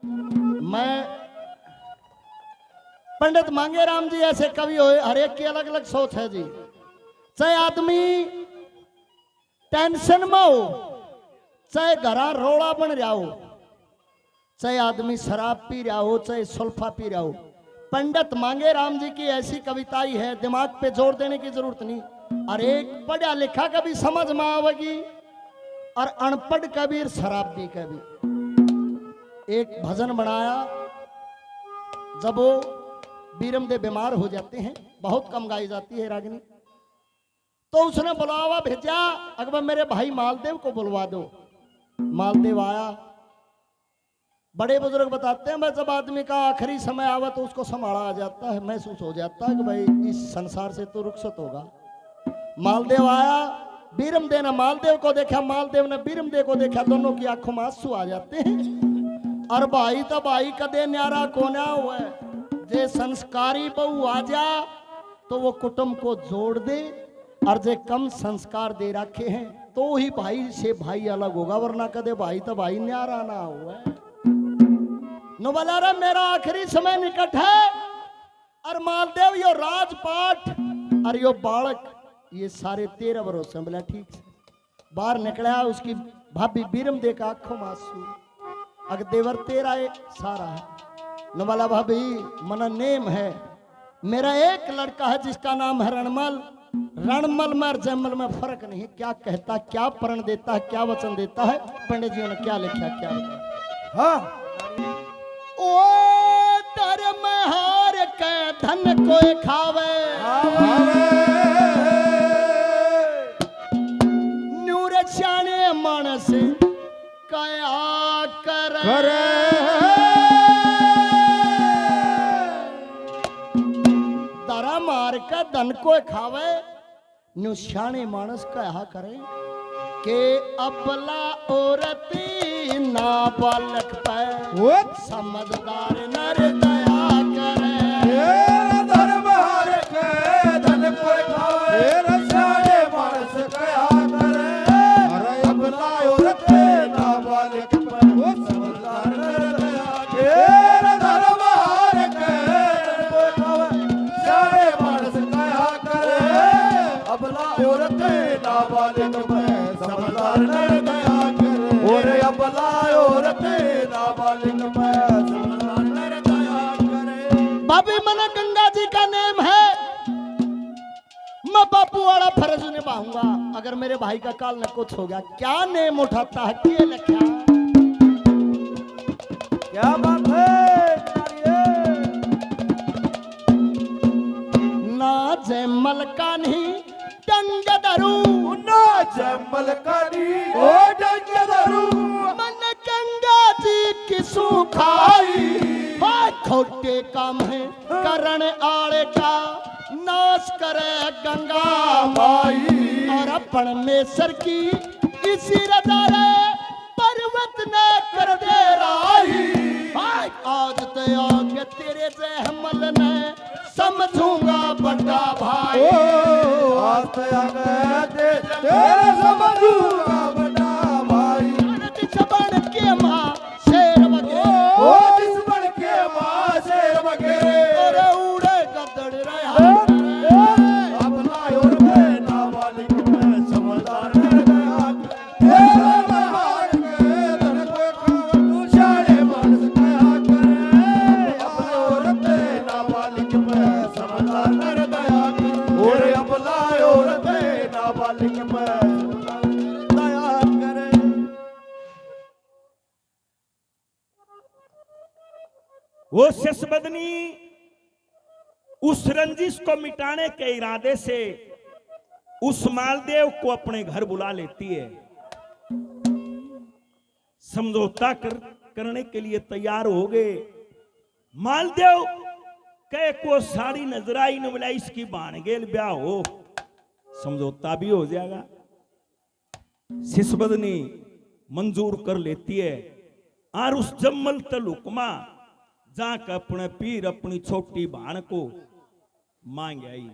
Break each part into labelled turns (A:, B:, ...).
A: मैं पंडित मांगेराम जी ऐसे कवि हो, हर एक की अलग अलग सोच है जी। चाहे आदमी टेंशन में हो, चाहे घरा रोड़ा बन रहा हो, चाहे आदमी शराब पी रहा हो, चाहे सुल्फा पी रहा हो, पंडित मांगेराम जी की ऐसी कविताई है, दिमाग पे जोर देने की जरूरत नहीं। और एक पढ़ा लिखा कभी समझ में आवेगी और अनपढ़ कबीर शराबी कभी। एक भजन बनाया, जब वो बीरम दे बीमार हो जाते हैं, बहुत कम गाई जाती है रागिनी, तो उसने बुलावा भेजा, अकबर मेरे भाई मालदेव को बुलवा दो। मालदेव आया। बड़े बुजुर्ग बताते हैं, जब आदमी का आखिरी समय आवा तो उसको संभाला आ जाता है, महसूस हो जाता है कि भाई इस संसार से तो रुखसत होगा। मालदेव आया, बीरम दे ने मालदेव को देखा, मालदेव ने बीरम दे को देखा, दोनों की आंखों में आंसू आ जाते हैं। और भाई तो भाई कदे न्यारा कोना हुआ है, जे संस्कारी बहु आ जा तो वो कुटुंब को जोड़ दे, और जे कम संस्कार दे रखे हैं तो ही भाई से भाई अलग होगा, वरना कदे भाई तो भाई न्यारा ना हुआ है। नुबलारा मेरा आखिरी समय निकट है, और मालदेव यो राजपाट और यो बालक ये सारे 13 वर्ष हैं। बोला ठीक है। बाहर निकला, उसकी भाभी बीरम दे का आंखों में आंसू, अगर देवर तेरा एक सारा है। नुबला भाभी मना नेम है, मेरा एक लड़का है जिसका नाम है रणमल। रणमल में और जयमल में फर्क नहीं, क्या कहता, क्या प्रण देता है, क्या वचन देता है, पंडित जी ने क्या लिखा, क्या लिखा। हाँ, ओ धर्म हार के धन कोई खावे, न्यूर सियाने मानस कया करे। धर्म हार के धन कोई खावे, न्यू सियाने मानस कया करे, के अबला औरती ना बालक पे समझदार नर दया करे।
B: धर्म हार के धन कोई खावे, सियाने मानस कया करे, अरे अबला औरती ना बालक पे समझदार नर दया करे। धर्म हार के धन कोई खावे, सियाने मानस कया करे, अबला औरती ना बालक पे समझदार नर दया करे। और अबला औरती ना बालक पे समझदार नर दया करे।
A: भाभी मना गंगा जी का नेम है, मैं बापू वाला फर्ज निभाऊंगा। अगर मेरे भाई का काल न कुछ हो गया, क्या नेम उठाता है, क्या लिखा,
B: क्या बात है।
A: ना जयमल का नहीं डंग धरू,
B: ना जयमल करी ओ डंग धरू,
A: मन गंगा जी की सुखाई, खोटे काम है करण आड़े का, नाश करे गंगा
B: माई,
A: और अपन में सर की इसी रदारे पर्वत ने कर दे राही। आज ते आगे तेरे जहमल ने समझूंगा बड़ा भाई,
B: आज आगे तेरे समझूंगा बड़ा भाई।
A: बन के माँ शेर बगे,
B: ओ जिस बन के माँ शेर बगे,
A: और उड़े गदड़ रहा,
B: अपना और में नाबालिग में समझदार नर दया करे। हार के धन को खावे, सियाने मानस कया करे, अपना और में नाबालिग में समझदार नर दया करे। और अपना और में नाबालिग में दया करे।
C: वो शशबदनी उस रंजिश को मिटाने के इरादे से उस मालदेव को अपने घर बुला लेती है। समझौता करने के लिए तैयार हो गए। मालदेव कह को सारी नजर आई, न बोला इसकी बाणगेल ब्याह हो, समझौता भी हो जाएगा। शशबदनी मंजूर कर लेती है, और उस जम्मल तलुकमा जाकर अपने पीर अपनी छोटी बहन को मांग आई।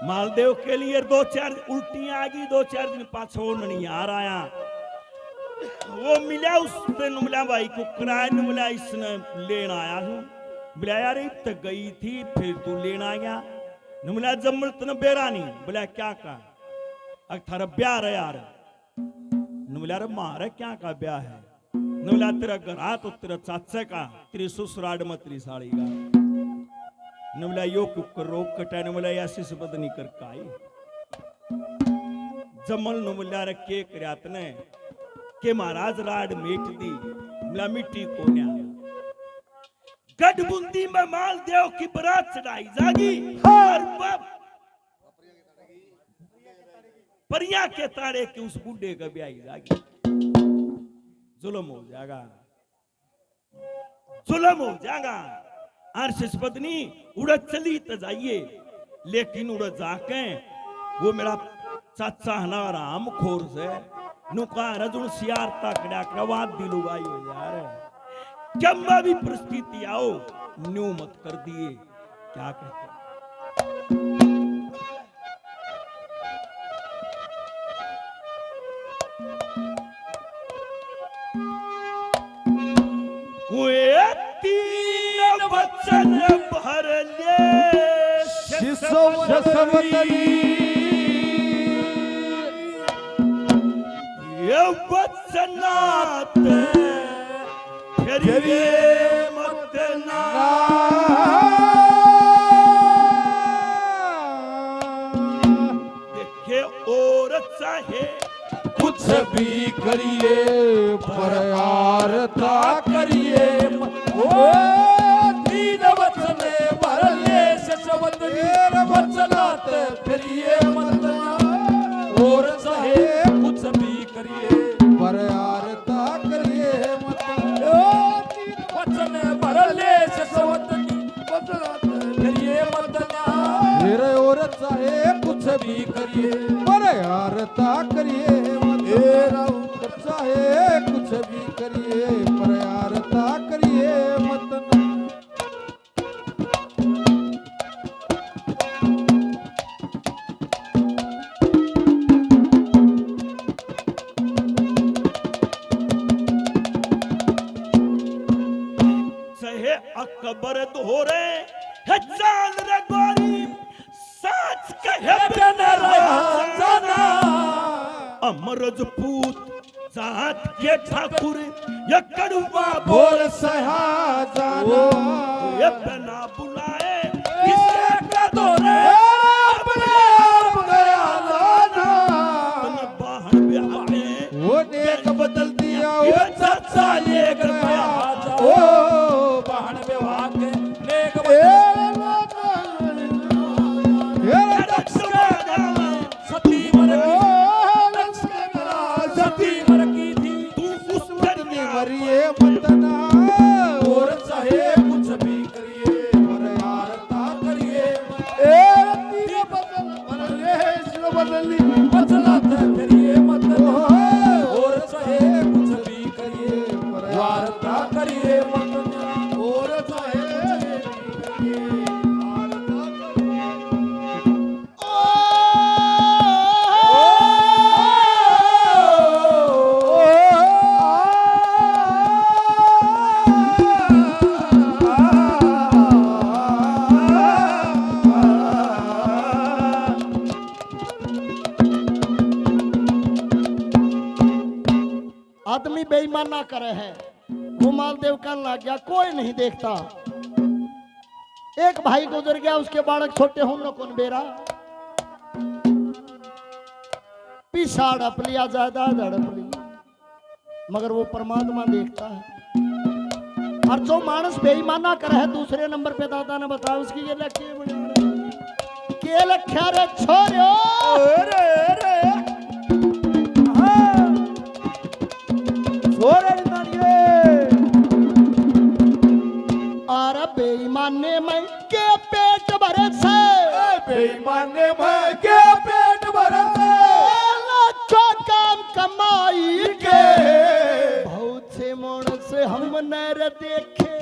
C: मालदेव के लिए 2-4 उल्टियां आ गई, 2-4 दिन पाछो नहीं आ रहा। वो मिला उसने मिला भाई को किराए ने मिला इसने लेना आया हूँ बोला यार इत तक गई थी फिर तू लेना आया न मिला जम्मल तने बेरा नहीं बोला क्या कहा अग थारा ब्याह है यार न मिला रे मारे क्या का ब्याह है न मिला तेरा घर तो तेरा चाचा का तेरी ससुराल में तेरी साड़ी का न मिला यो कुकर रोक कटा न मिला ऐसी से बद नहीं कर काई जमल न मिला रे के करयात ने के महाराज राड मेट दी मिला मिट्टी कोन्या गढ़बुंदी में माल देव की बरात चढ़ाई जागी और बाप परिया के ताड़े के उस बुढ़े का ब्याह जागी जुल्म हो जाएगा जुल्म हो जाएगा आरसिस पत्नी उड़द चली तो जाइए लेकिन उड़द जाके वो मेरा चाचा हना राम खोर से नुका रजुन सियार तकड़ा करवाद दिलू भाई हो यार जब भी परिस्थिति आओ न्यू मत कर दिए क्या कहते तीन वचन भर ले ये वचनात फिर ये मत ना देखे और चाहे
B: कुछ भी करिए पर यार था करिए ओ दीन वचन भर ले शब्द वचनात फिर ये मत और चाहे कुछ भी करिए पर यार था करिए मत ओ दीन वचन भर ले शब्द वचनात फिर ये मत मेरे और चाहे कुछ भी करिए पर यार था करिए चाहे कुछ भी करिए पर यार ता करिए मत
C: चाहे अकबर दोहरे है जान रे गोरी सच कहे बिना जाना अमरजपूत जात के ठाकुर ये कड़वा
B: बोल सहा जाना
C: ये बिना बुलाए किसे का दोरे
B: अपने आप गया लाना
C: तन बाहर ब्याह में
B: वो नेक बदल दिया वो
C: चाचा ले गया
B: ओ बाहर विवाह के नेक सती मर मरिए मतना और चाहे कुछ भी करिए पर यार ता करिए तीन बदल बदला करिए मत और चाहे कुछ भी करिए पर यार ता करिए मत और चाहे
A: आदमी बेईमान ना करे है वो मालदेव का लग गया कोई नहीं देखता एक भाई गुजर गया उसके बालक छोटे हों न कौन बेरा पीछा हड़प लिया जायदाद हड़प ली मगर वो परमात्मा देखता है और जो मानस बेईमाना कर है दूसरे नंबर पे दादा ने बताया उसकी ये के लख्या रे छोरो और बेईमाने में के पेट भरे से
B: बेईमाने में के पेट भरे से
A: लाखों काम कमाई के बहुत से मोड़ से हम नर देखे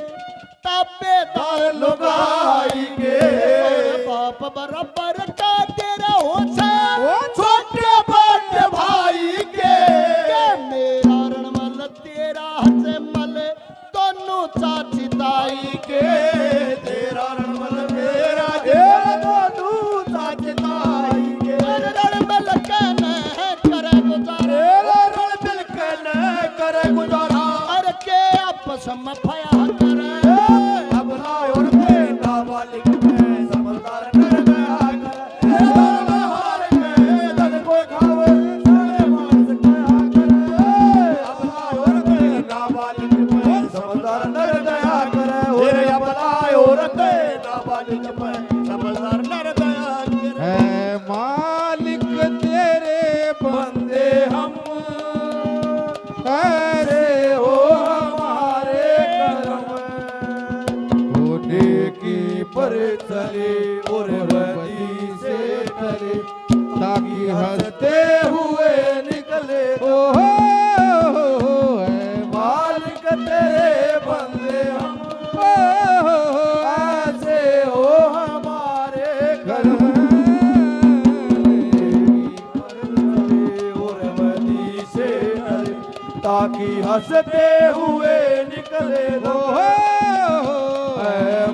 A: ताबेदार
B: लुगाएंगे
A: बाप बराबर का तेरा हो छोटे बड़े भाई के मेरा रणमल तेरा हसे मल दोनों चाची ताई
B: के तेरा रमल मेरा घेरा दोनों चाची ताई के
A: रण मिल के न करे गुजारे
B: रण मिल के न करे गुजारा
A: अरे के आपस में फया करे
B: अब ना और के नाबालिग में समझदार कर गया करे हार के धन को खावे सारे मानस कया करे अब ना और के नाबालिग में समझदार कर गया करे ओरे अब ना और के नाबालिग में समझदार कर गया करे है मालिक तेरे बंदे हम ऐसे हो हमारे करम होने की पर चले और वही से करे ताकि हंसते हुए निकले ओ है मालिक तेरे बंदे हम ऐसे हो हमारे करम और वही से करे ताकि हंसते हुए निकले दो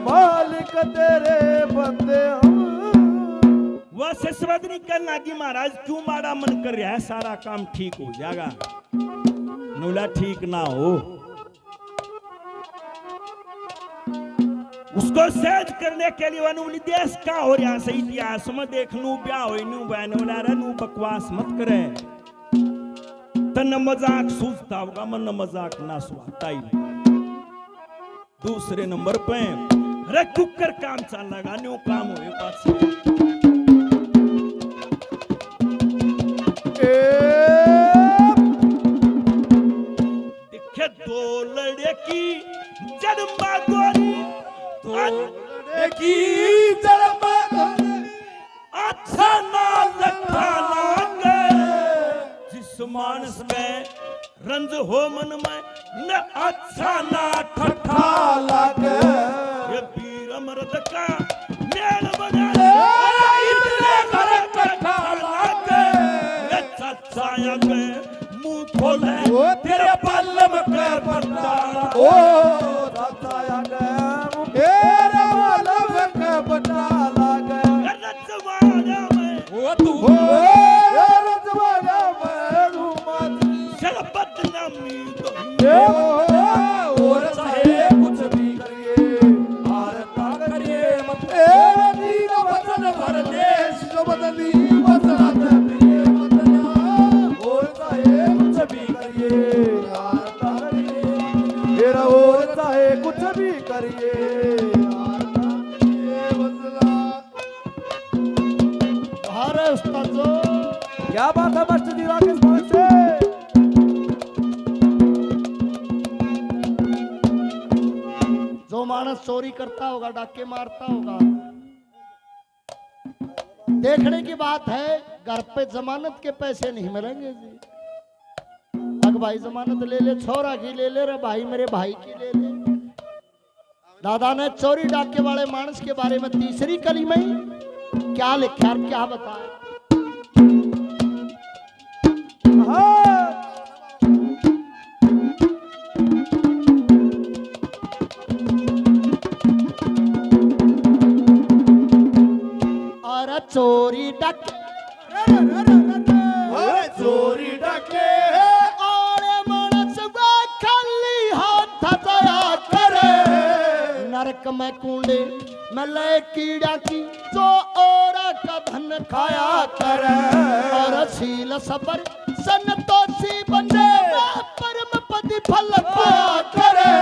B: मालिक तेरे बंदे हम
C: वह ससवद नहीं करना कि महाराज क्यों मारा मन कर रहा है, सारा काम ठीक हो जाएगा। नूला ठीक ना हो, उसको सहज करने के लिए वनु देश का हो रहा सही इतिहास में देख नू ब्याह हो नू बहन वाला रे नू बकवास मत करे। तन मजाक सूझता होगा मन मजाक ना सुहाता ही नहीं। दूसरे नंबर पे रे कुकर काम चल लगा न्यू काम हो पास देखे दो लड़े की जन्मा गोरी
B: की जन्म
C: अच्छा ना लखा लागे जिस मानस में रंज हो मन में न अच्छा ना ठट्ठा
B: लागे
C: ये वीर अमृत का मेल बजा
B: इतने घर कट्ठा लागे
C: ये चच्चा के मुंह खोले
B: ओ तेरे पल्लम के पट्टा ओ राताया गे तेरे पल्लम के पट्टा लागे
C: रजवाड़ा में
B: ओ तू रजवाड़ा में रूमत
C: शरबत नामी
B: और चाहे कुछ भी करिए आरता करिए मत तेरे दीन वचन भर देश जो बदली वचन प्रिय मत और चाहे कुछ भी करिए आरता करिए तेरा और चाहे कुछ भी करिए आरता करिए बदला
A: अरे उस्ताद जो
B: क्या बात है मास्टर जी राकेश मास्टर
A: जो मानस चोरी करता होगा डाके मारता होगा देखने की बात है घर पे जमानत के पैसे नहीं मिलेंगे जी। अग भाई जमानत ले ले, छोरा की ले ले रे भाई मेरे भाई की ले ले। दादा ने चोरी डाके वाले मानस के बारे में तीसरी कली में क्या लिखा और क्या बताया। और चोरी डाके
B: चोरी डके
A: आले मानस वे खाली हाथ जाया करे नरक में कूड़े में ले कीड़ा की जो और का धन खाया करे और शील सबर संतोषी बने परम पति फल पाया करे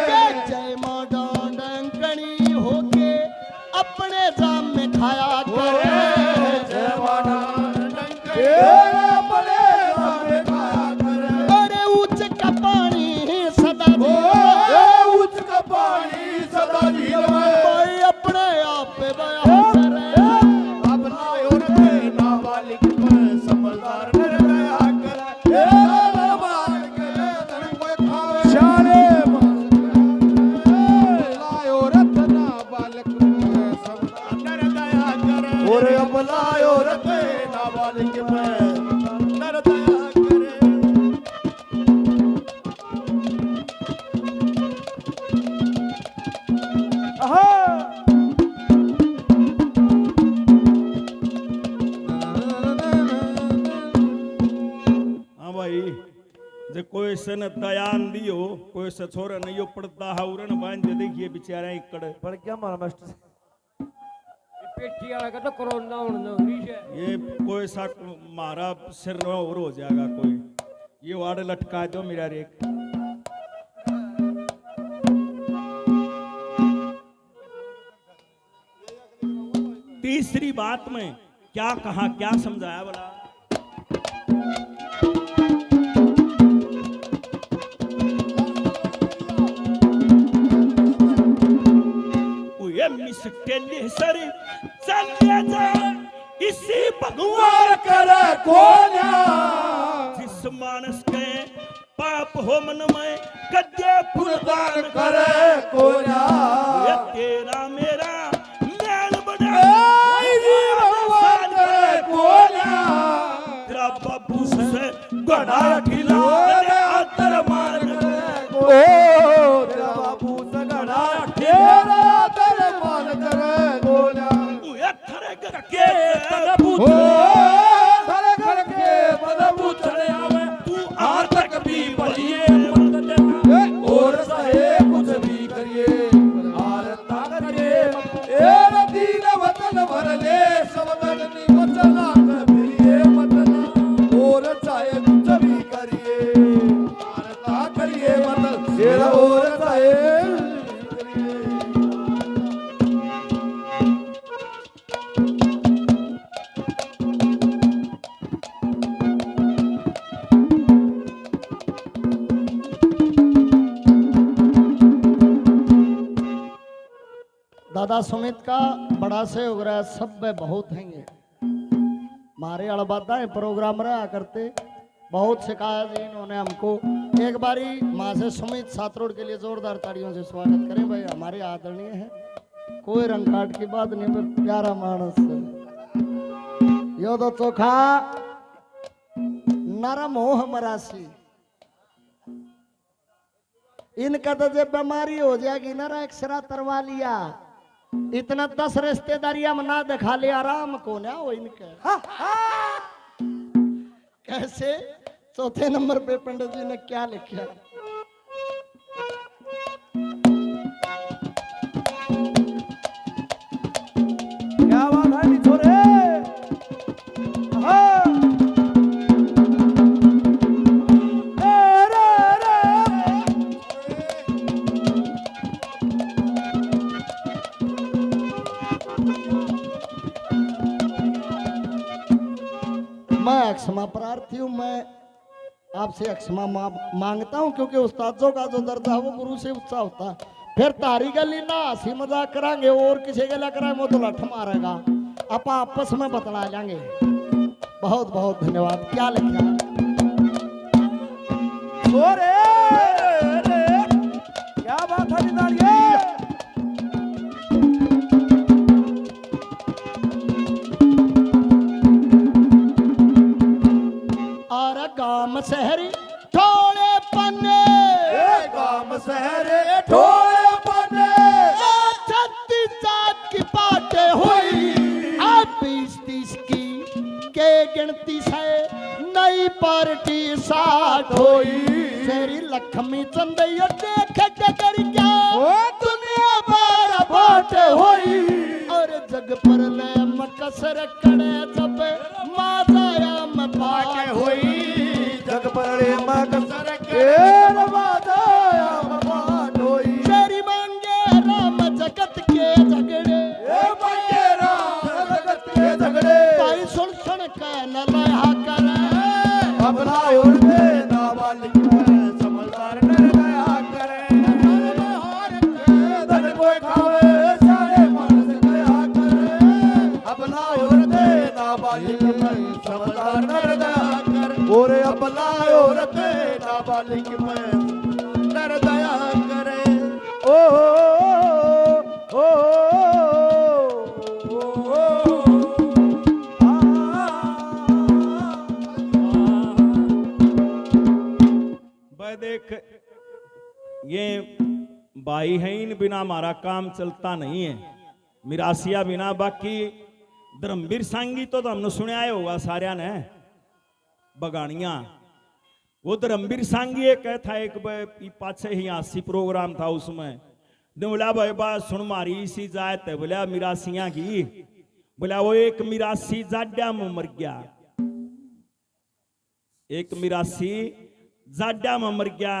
A: के जय मां डांडंकणी होके अपने जाम में खाया करे
B: जय माता अपने सामने खाया करे
A: अरे उच्च का पानी सदा
B: उच्च का पानी सदा झील में
A: कोई अपने आप पे बया करे
B: अपना और के नाबालिग पर समझदार कर गया करे नाबालिग
C: कोई से न दयान दियो, कोई से छोरा नहीं यो पड़ता हाउरन बांध दे। देखिए बेचारा इकड़
B: पर क्या मारा मास्टर
D: पेटी वाला का तो कोरोना होना है।
C: ये कोई सा मारा सिर न और हो जाएगा कोई। ये वाड़ लटका दो मेरा रेख। तीसरी बात में क्या कहा, क्या समझाया बोला? ये मिस्टेली सर चले जा इसी भगवान
B: करे कोना
C: जिस मानस के पाप हो मन में कद्य
B: फुलदान करे कोना
C: ये तेरा मेरा मैल बना
B: भगवान करे कोना
C: तेरा बाबू से गड़ा ठिला आतर मार
B: ओ तेरा बाबू सगड़ा तेरा दरबार करे कोना
C: ये थरे के तरबू
B: ओ खड़े खड़े के बदबू चढ़े आवे
C: तू
B: आज तक भी बढ़िए मत देना और सहे कुछ भी करिए आरता करिए ए दीन वतन भर ले सबदन नी वचना करिए मतना और चाहे कुछ भी करिए आरता करिए मत शेर और चाहे करिए
A: दादा सुमित का बड़ा से हो रहा है, सब में बहुत हैंगे। मारे अड़बादा प्रोग्राम रहा करते, बहुत सिखाया जी इन्होंने हमको। एक बारी माँ से सुमित सातरोड के लिए जोरदार ताड़ियों से स्वागत करें भाई, हमारे आदरणीय है। कोई रंग काट की बात नहीं, पर प्यारा मानस यो तो चोखा नरम मोह मरासी। इनका तो जब बीमारी हो जाएगी ना एक्सरा तरवा लिया, इतना 10 रिश्तेदारियां में ना दिखा ले आराम को ना हो इनके। कैसे चौथे नंबर पे पंडित जी ने क्या लिखा?
B: क्या बात है छोरे हाँ
A: मैं क्षमा प्रार्थी हूँ, मैं आपसे क्षमा मांगता हूँ, क्योंकि उस्तादों का जो दर्जा है वो गुरु से ऊंचा होता है। फिर तारी गली ना हंसी मजाक कराएंगे और किसी गला कराएंगे वो तो लठ मारेगा, आप आपस में बतला जाएंगे। बहुत बहुत धन्यवाद। क्या लिखा?
B: छोरे क्या बात है निदानिया
A: और गाम शहरी थोड़े पन्ने,
B: काम सहरे ठोए पने
A: 36 जात की बातें हुई, अब 20-30 की के गिनती से नई पार्टी साथ हुई। शेरी लक्ष्मी चंदैया देख डगर क्या दुनिया बार बात हुई, और जग पर ले मकसर कड़े जब माजाया में बात हुई।
B: जग पड़े मकसर के रवादाया मबाट होई
A: शेरी मांगे राम जगत के झगड़े,
B: ए बंगे राम जगत के झगड़े
A: भाई सुन सुन के न लहा करे।
B: अपना उड़ते नाबालिग में समझदार नर गया करे धन कोई खावे सारे मानस गया करे। अपना उड़ते नाबालिग में समझदार नर गया करे और अपना उड़ते नाबालिग में नर दया करे। ओ ओ
C: भाई देख ये भाई है, इन बिना हमारा काम चलता नहीं है। मिरासिया बिना बाकी धर्मवीर सांगी तो हमने सुने आए होगा सारिया ने बगानिया वो धर्मवीर सांगी एक था एक पाछे ही हासी प्रोग्राम था उसमें ने बोला भाई बात सुन मारी सी जात है बोला मिरासियां की बोला वो एक मिरासी जाड्या में मर गया एक मिरासी जाड्या में मर गया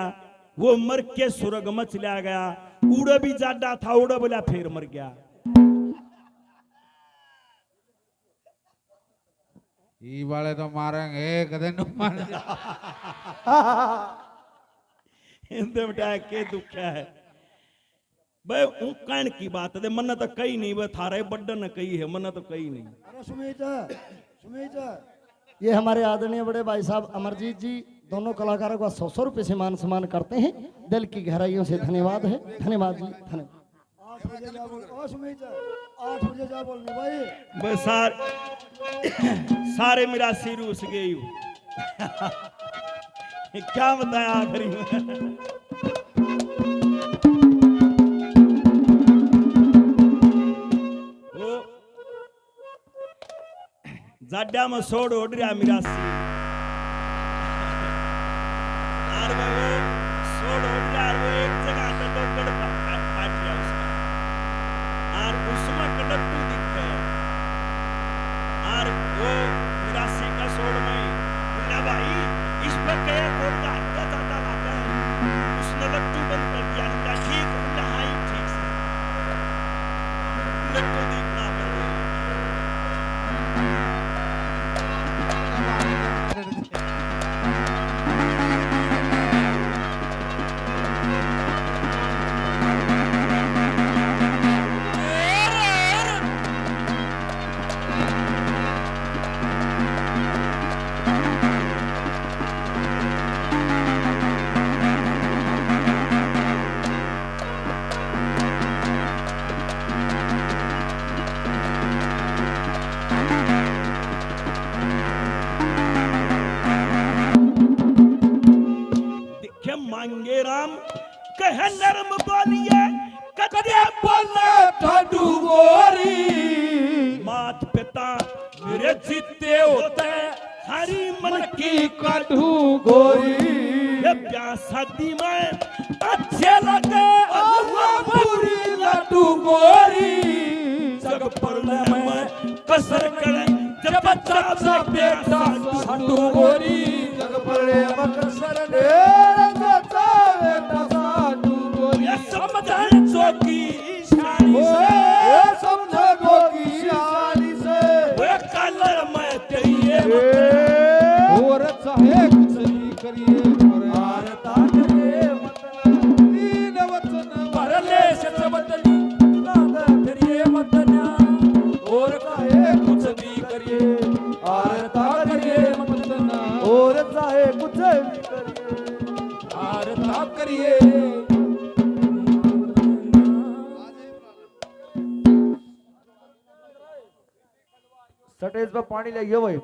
C: वो मर के स्वर्ग में चला गया उड़ा भी जाड्या था उड़ा बोला फिर मर गया
B: ई वाले तो मारेंगे कदे न मार
C: इनते बेटा के दुख है भाई ऊ कहन की बात है मन तो कही नहीं वो थारे बड्डन कही है मन तो कही नहीं।
A: अरे सुमित ये हमारे आदरणीय बड़े भाई साहब अमरजीत जी दोनों कलाकारों का 100 रुपए से मान सम्मान करते हैं दिल की गहराइयों से धन्यवाद है धन्यवाद जी धन्यवाद। 8 बजे जा बोल ओ सुमित 8 बजे जा बोलने भाई
C: बस सारे मेरा सिर उस गई क्या बताया आखिरी में वो जाड्या में सोड ओढ़ रहा मेरा सिर और वो सोड ओढ़ रहा वो एक जगह पे डोकर काट लिया उसका और उसमें कड़कू दिख गया और वो मिरासी का सोड में बोला भाई इस पे क्या कोड का हत्या जाता लगा है उसने लट्टू बंद कर दिया बोला ठीक बोला हाँ ही ठीक से लट्टू दिखना बंद हो मांगे राम कह नरम बोलिए कदे बोले
B: ठाडू गोरी
C: मात पिता मेरे जीते होते हरी मन की
B: काटू गोरी
C: ये प्यार शादी में अच्छे लगे
B: पूरी लाटू गोरी
C: जग पर में कसर करे जब बच्चा सा बेटा
B: साटू गोरी जग पड़े मकसर ने बच्चा बेटा साटू गोरी
C: ये समझे चौकी शानी से
B: ये समझे गोगी शानी से
C: वे कलर में चाहिए
B: और चाहे कुछ भी करिए पर आरता करे मतलब तीन वचन
C: परले से सबतली
B: नादा करिए वतन और चाहे कुछ भी करिए आरता करिए वतन और चाहे कुछ भी करिए आरता करिए
E: स्टेज पे पानी लाइए भाई।